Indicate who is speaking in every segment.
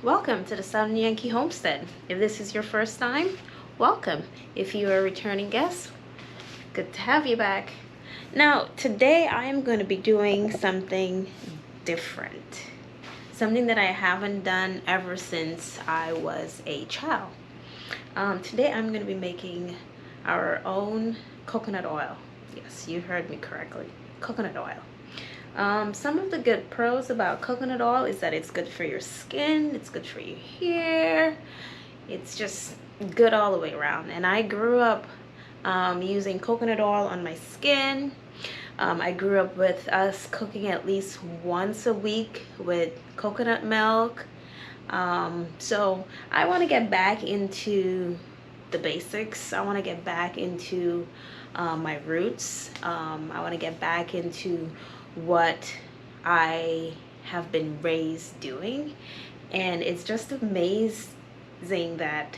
Speaker 1: Welcome to the Southern Yankee Homestead. If this is your first time, welcome. If you are a returning guest, good to have you back. Now, today I am going to be doing something different. Something that I haven't done ever since I was a child. Today I'm going to be making our own coconut oil. Yes, you heard me correctly. Coconut oil. Some of the good pros about coconut oil is that it's good for your skin, it's good for your hair, it's just good all the way around. And I grew up using coconut oil on my skin. I grew up with us cooking at least once a week with coconut milk. So I want to get back into the basics. I want to get back into my roots. I want to get back into what I have been raised doing, and it's just amazing that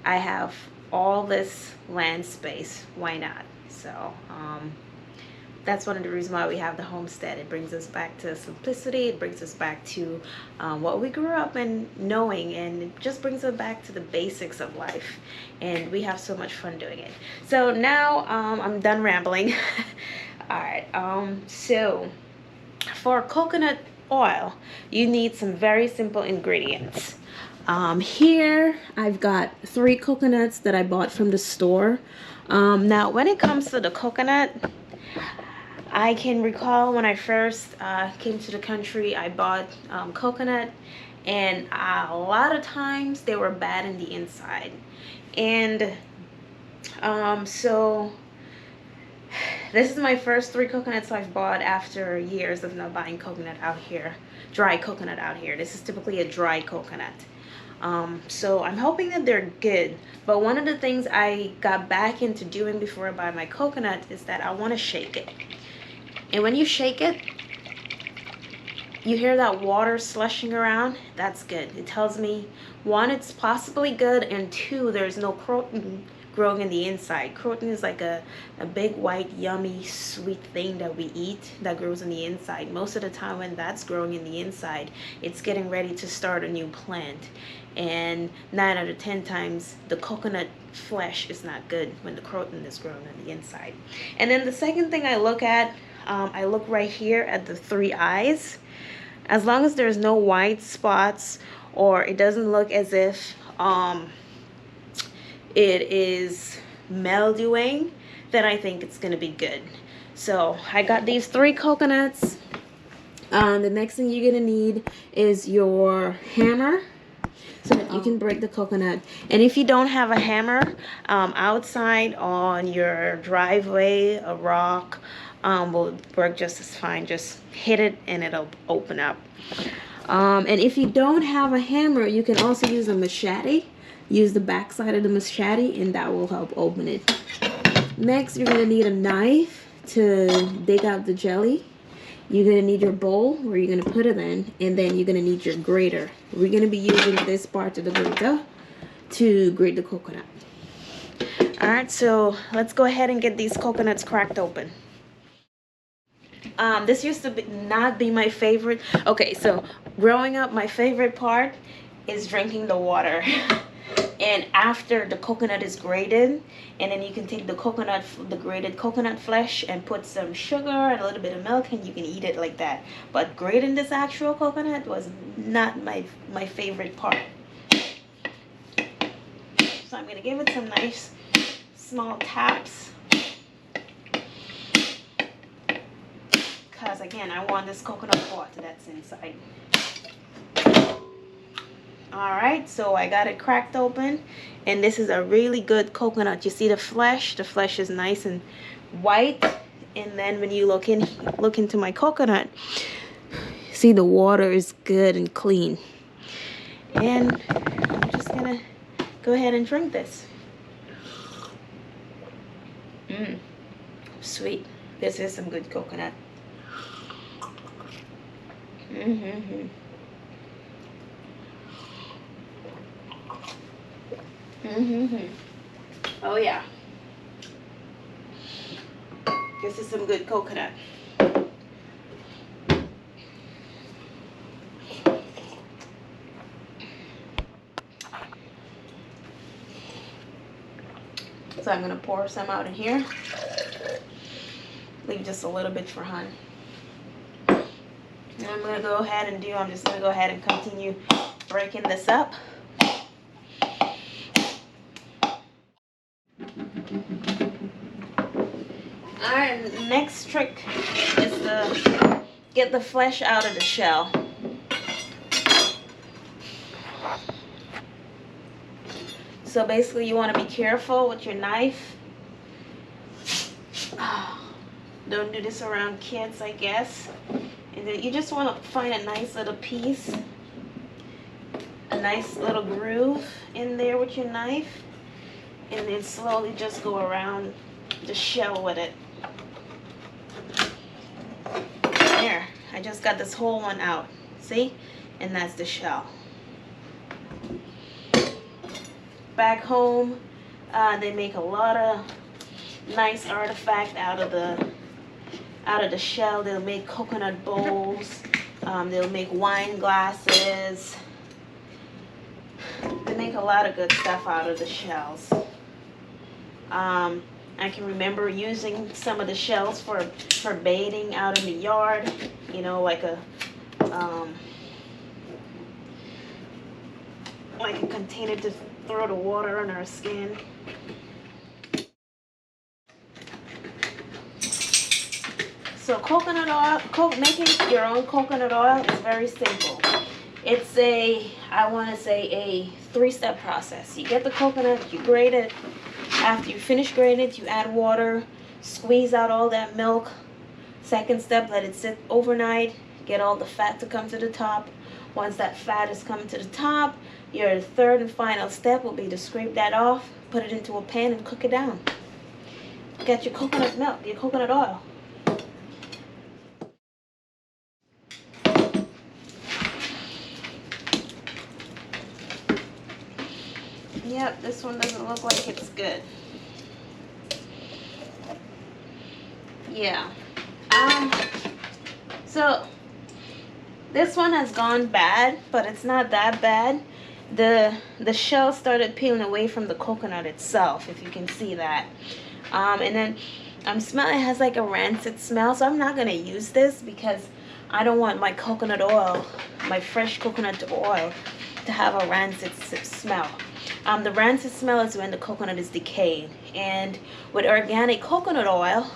Speaker 1: I have all this land space. Why not? So that's one of the reasons why we have the homestead. It brings us back to simplicity. It brings us back to what we grew up in knowing, and it just brings us back to the basics of life, and we have so much fun doing it. So now I'm done rambling. All right, so for coconut oil, you need some very simple ingredients. Here I've got 3 coconuts that I bought from the store. Now when it comes to the coconut, I can recall when I first came to the country, I bought coconut, and a lot of times they were bad in the inside. And so this is my first 3 coconuts I've bought after years of not buying coconut out here, dry coconut out here. This is typically a dry coconut. So I'm hoping that they're good. But one of the things I got back into doing before I buy my coconut is that I want to shake it. And when you shake it, you hear that water slushing around. That's good. It tells me, 1, it's possibly good, and 2, there's no croton growing in the inside. Croton is like a big white yummy sweet thing that we eat that grows in the inside. Most of the time when that's growing in the inside, it's getting ready to start a new plant. And 9 out of 10 times the coconut flesh is not good when the croton is growing on the inside. And then the second thing I look at, I look right here at the 3 eyes. As long as there's no white spots, or it doesn't look as if it is mildewing, then I think it's gonna be good. So I got these 3 coconuts. The next thing you're gonna need is your hammer, so that you can break the coconut. And if you don't have a hammer, outside on your driveway, a rock will work just as fine. Just hit it and it'll open up. And if you don't have a hammer, you can also use a machete. Use the back side of the machete, and that will help open it. Next, you're going to need a knife to dig out the jelly. You're going to need your bowl where you're going to put it in, and then you're going to need your grater. We're going to be using this part of the grater to grate the coconut. Alright, so let's go ahead and get these coconuts cracked open. This used to not be my favorite. Okay, so growing up, my favorite part is drinking the water. And after the coconut is grated, and then you can take the grated coconut flesh and put some sugar and a little bit of milk, and you can eat it like that. But grating this actual coconut was not my favorite part. So I'm going to give it some nice small taps. Because again, I want this coconut water that's inside. Alright, so I got it cracked open, and this is a really good coconut. You see the flesh is nice and white, and then when you look into my coconut, see the water is good and clean. And I'm just gonna go ahead and drink this. Sweet. This is some good coconut. Oh yeah. This is some good coconut. So I'm gonna pour some out in here. Leave just a little bit for Hun. And I'm gonna go ahead and I'm just gonna go ahead and continue breaking this up. Alright, next trick is to get the flesh out of the shell. So basically you want to be careful with your knife. Don't do this around kids, I guess. And then you just want to find a nice little piece, a nice little groove in there with your knife, and then slowly just go around the shell with it. There, I just got this whole one out, see? And that's the shell. Back home, they make a lot of nice artifact out of the shell. They'll make coconut bowls, they'll make wine glasses. They make a lot of good stuff out of the shells. I can remember using some of the shells for bathing out in the yard, you know, like a container to throw the water on our skin. So coconut oil, making your own coconut oil is very simple. It's I want to say a 3-step process. You get the coconut, you grate it. After you finish grating it, you add water, squeeze out all that milk. Second step, let it sit overnight, get all the fat to come to the top. Once that fat is coming to the top, your third and final step will be to scrape that off, put it into a pan and cook it down. Get your coconut milk, your coconut oil. Yep, this one doesn't look like it's good. Yeah. So this one has gone bad, but it's not that bad. The shell started peeling away from the coconut itself, if you can see that. And then I'm smelling, it has like a rancid smell, so I'm not gonna use this because I don't want my coconut oil, my fresh coconut oil, to have a rancid smell. The rancid smell is when the coconut is decayed, and with organic coconut oil,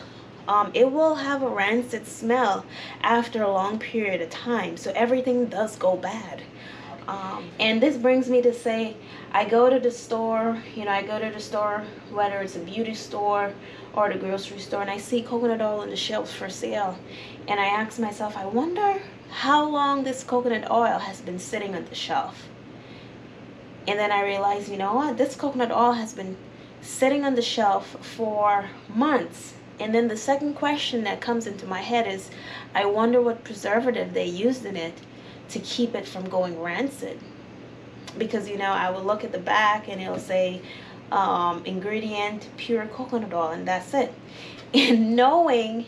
Speaker 1: it will have a rancid smell after a long period of time, so everything does go bad. And this brings me to say, I go to the store, whether it's a beauty store or the grocery store, and I see coconut oil on the shelves for sale, and I ask myself, I wonder how long this coconut oil has been sitting on the shelf. And then I realized, you know what, this coconut oil has been sitting on the shelf for months. And then the second question that comes into my head is, I wonder what preservative they used in it to keep it from going rancid. Because, I will look at the back and it'll say ingredient pure coconut oil, and that's it. And knowing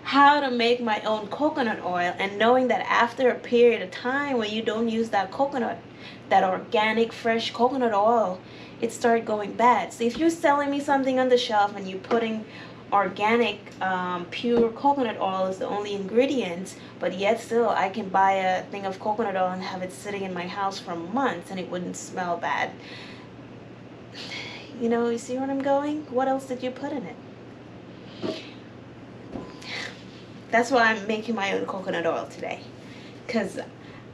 Speaker 1: how to make my own coconut oil, and knowing that after a period of time when you don't use that coconut, that organic fresh coconut oil, it started going bad. So if you're selling me something on the shelf and you're putting organic pure coconut oil is the only ingredient, but yet still I can buy a thing of coconut oil and have it sitting in my house for months and it wouldn't smell bad. You see where I'm going? What else did you put in it? That's why I'm making my own coconut oil today, because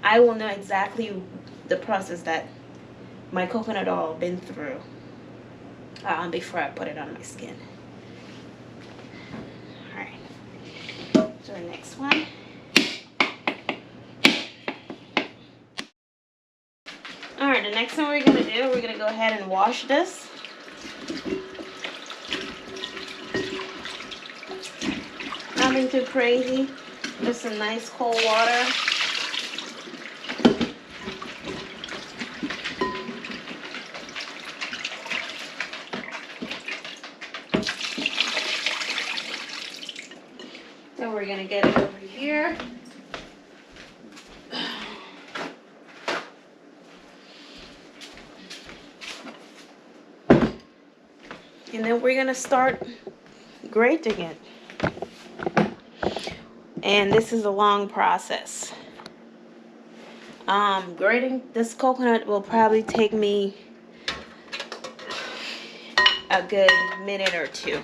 Speaker 1: I will know exactly the process that my coconut oil been through before I put it on my skin. Alright, so the next one. Alright, the next one we're going to do, we're going to go ahead and wash this. Nothing too crazy, just some nice cold water. Then we're gonna get it over here. And then we're gonna start grating it. And this is a long process. Grating this coconut will probably take me a good minute or two.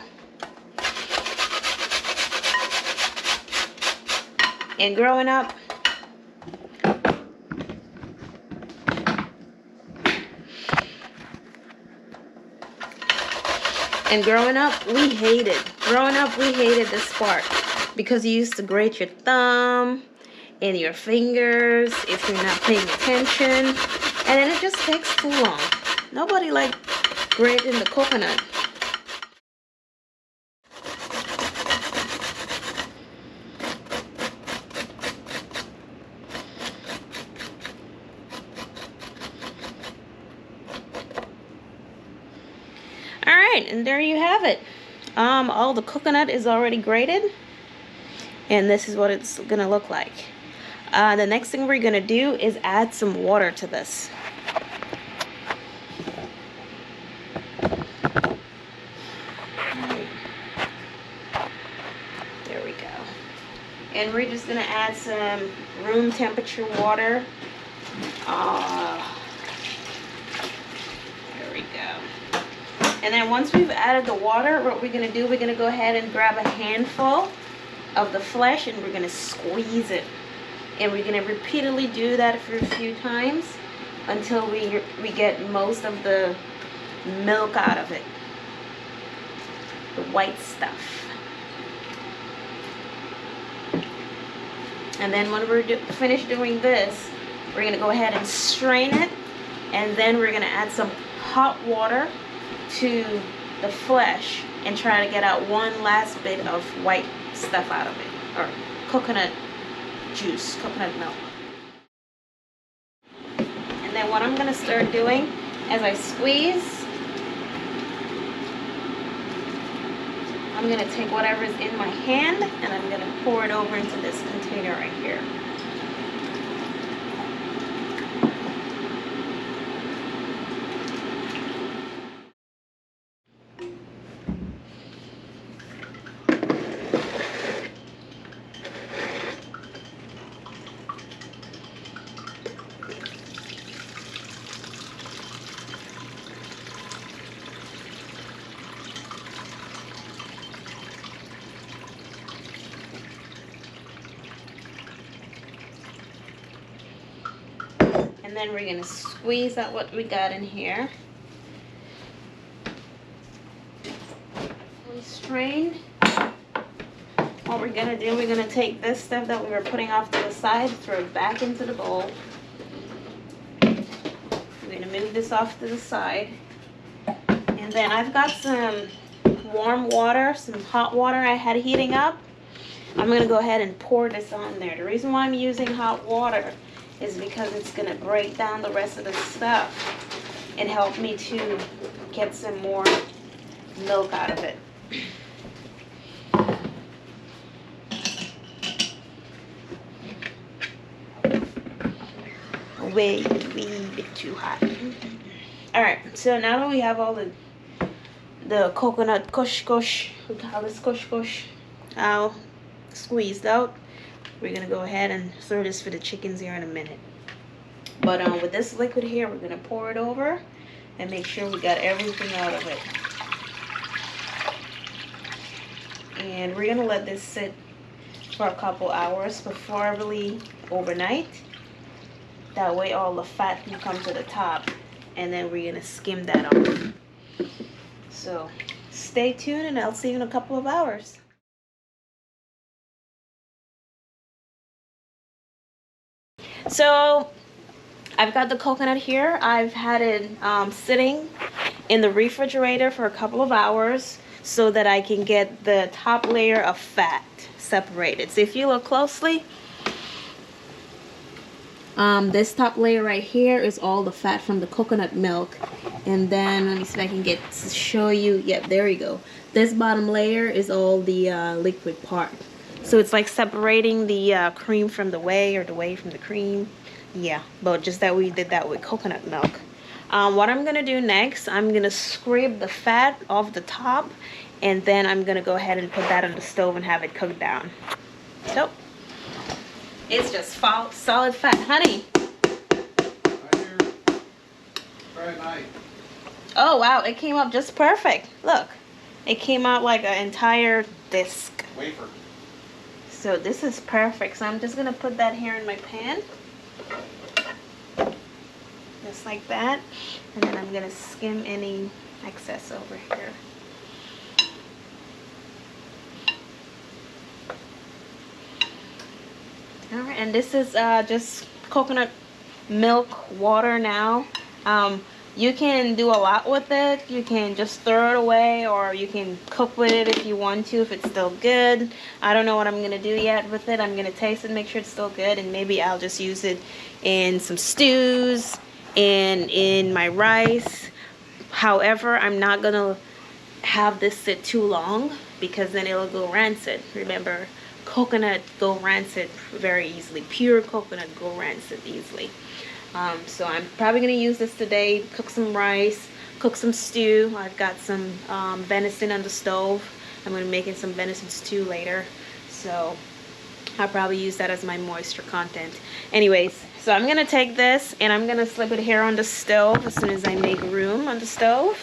Speaker 1: And growing up, we hated this part because you used to grate your thumb and your fingers if you're not paying attention, and then it just takes too long. Nobody liked grating the coconut. Alright, and there you have it. All the coconut is already grated, and this is what it's gonna look like. The next thing we're gonna do is add some water to this. There we go. And we're just gonna add some room temperature water. There we go. And then once we've added the water, what we're gonna do, we're gonna go ahead and grab a handful of the flesh and we're gonna squeeze it. And we're gonna repeatedly do that for a few times until we get most of the milk out of it, the white stuff. And then when we're finished doing this, we're gonna go ahead and strain it, and then we're gonna add some hot water to the flesh and try to get out one last bit of white stuff out of it, or coconut juice, coconut milk. And then what I'm gonna start doing as I squeeze, I'm gonna take whatever's in my hand and I'm gonna pour it over into this container right here. And then we're gonna squeeze out what we got in here. We strained. What we're gonna do, we're gonna take this stuff that we were putting off to the side, throw it back into the bowl. We're gonna move this off to the side. And then I've got some warm water, some hot water I had heating up. I'm gonna go ahead and pour this on there. The reason why I'm using hot water is because it's gonna break down the rest of the stuff and help me to get some more milk out of it. Way bit too hot. Alright, so now that we have all the coconut kush, we call this kush, squeezed out, we're gonna go ahead and throw this for the chickens here in a minute. But with this liquid here, we're gonna pour it over and make sure we got everything out of it. And we're gonna let this sit for a couple hours, preferably overnight. That way all the fat can come to the top, and then we're gonna skim that off. So stay tuned and I'll see you in a couple of hours. So I've got the coconut here. I've had it sitting in the refrigerator for a couple of hours so that I can get the top layer of fat separated. So if you look closely, this top layer right here is all the fat from the coconut milk. And then let me see if I can get to show you. Yep, there you go. This bottom layer is all the liquid part. So it's like separating the cream from the whey, or the whey from the cream. Yeah, but just that we did that with coconut milk. What I'm gonna do next, I'm gonna scrape the fat off the top, and then I'm gonna go ahead and put that on the stove and have it cook down. So it's just solid fat, honey. Oh wow, it came up just perfect. Look, it came out like an entire disc.
Speaker 2: Wafer.
Speaker 1: So this is perfect. So I'm just gonna put that here in my pan. Just like that. And then I'm gonna skim any excess over here. Alright, and this is just coconut milk water now. You can do a lot with it. You can just throw it away, or you can cook with it if you want to, if it's still good. I don't know what I'm gonna do yet with it. I'm gonna taste it, make sure it's still good, and maybe I'll just use it in some stews and in my rice. However, I'm not gonna have this sit too long because then it'll go rancid. Remember, coconut go rancid very easily. Pure coconut go rancid easily. So I'm probably going to use this today, cook some rice, cook some stew. I've got some venison on the stove. I'm going to be making some venison stew later. So I'll probably use that as my moisture content. Anyways, so I'm going to take this and I'm going to slip it here on the stove as soon as I make room on the stove.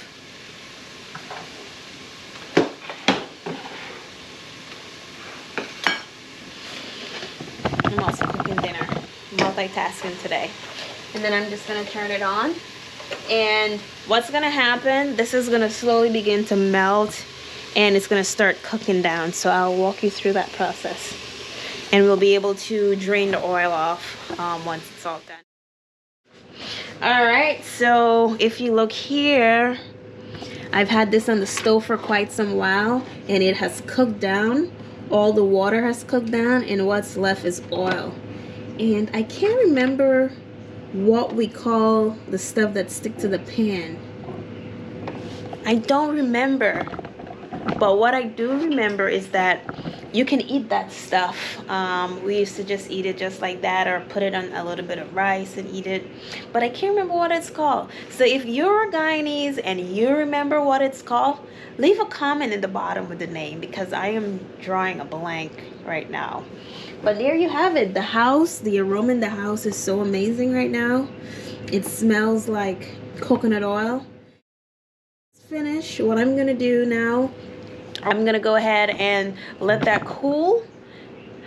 Speaker 1: I'm also cooking dinner, multitasking today. And then I'm just going to turn it on. And what's going to happen, this is going to slowly begin to melt and it's going to start cooking down. So I'll walk you through that process. And we'll be able to drain the oil off once it's all done. Alright, so if you look here, I've had this on the stove for quite some while and it has cooked down. All the water has cooked down and what's left is oil. And I can't remember what we call the stuff that stick to the pan. I don't remember, but what I do remember is that you can eat that stuff. We used to just eat it just like that, or put it on a little bit of rice and eat it, but I can't remember what it's called. So if you're a Guyanese and you remember what it's called, leave a comment in the bottom with the name, because I am drawing a blank right now. But there you have it. The house, the aroma in the house is so amazing right now. It smells like coconut oil. It's finished. What I'm gonna do now, I'm gonna go ahead and let that cool.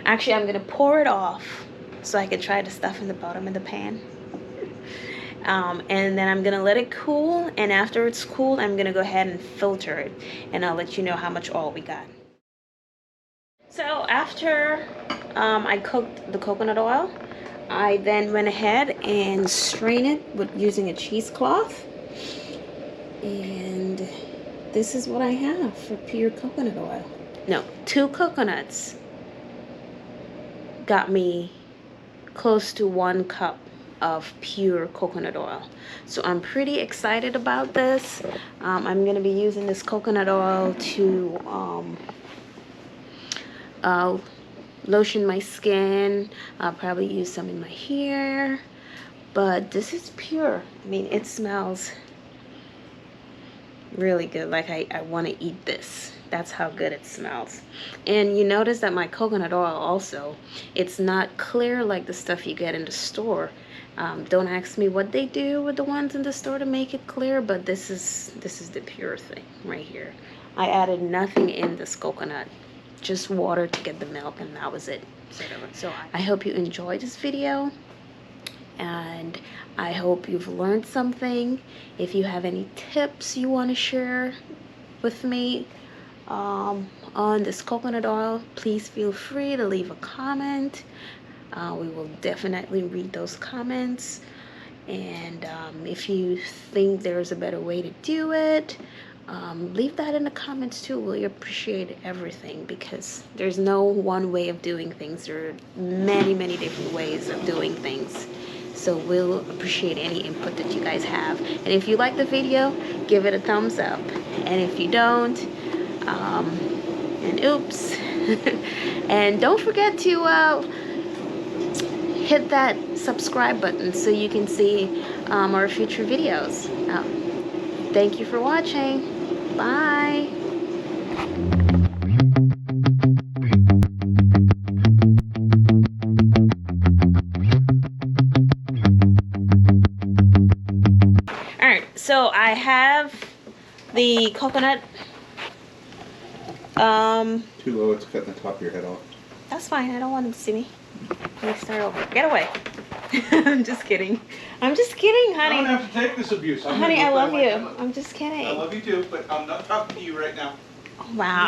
Speaker 1: Actually, I'm gonna pour it off so I can try the stuff in the bottom of the pan. And then I'm gonna let it cool, and after it's cooled, I'm gonna go ahead and filter it, and I'll let you know how much oil we got. So after I cooked the coconut oil, I then went ahead and strained it with using a cheesecloth. And this is what I have for pure coconut oil. No, 2 coconuts got me close to 1 cup of pure coconut oil. So I'm pretty excited about this. I'm going to be using this coconut oil to lotion my skin. I'll probably use some in my hair, but this is pure. I mean, it smells really good. Like I want to eat this. That's how good it smells. And you notice that my coconut oil also, it's not clear like the stuff you get in the store. Don't ask me what they do with the ones in the store to make it clear, but this is the pure thing right here. I added nothing in this coconut, just water to get the milk, and that was it. So I hope you enjoyed this video, and I hope you've learned something. If you have any tips you want to share with me on this coconut oil, please feel free to leave a comment. We will definitely read those comments, and if you think there's a better way to do it, leave that in the comments too. We appreciate everything, because there's no one way of doing things. There are many different ways of doing things, so we'll appreciate any input that you guys have. And if you like the video, give it a thumbs up, and if you don't, and oops and don't forget to hit that subscribe button so you can see our future videos. Thank you for watching. Bye. Alright, so I have the coconut.
Speaker 2: Too low, it's cutting the top of your head off.
Speaker 1: That's fine, I don't want him to see me. Let me start over. Get away. I'm just kidding. I'm just kidding, honey.
Speaker 2: I don't have to take this abuse.
Speaker 1: Honey, I love you. I'm just kidding.
Speaker 2: I love you too, but I'm not talking to you right now.
Speaker 1: Wow.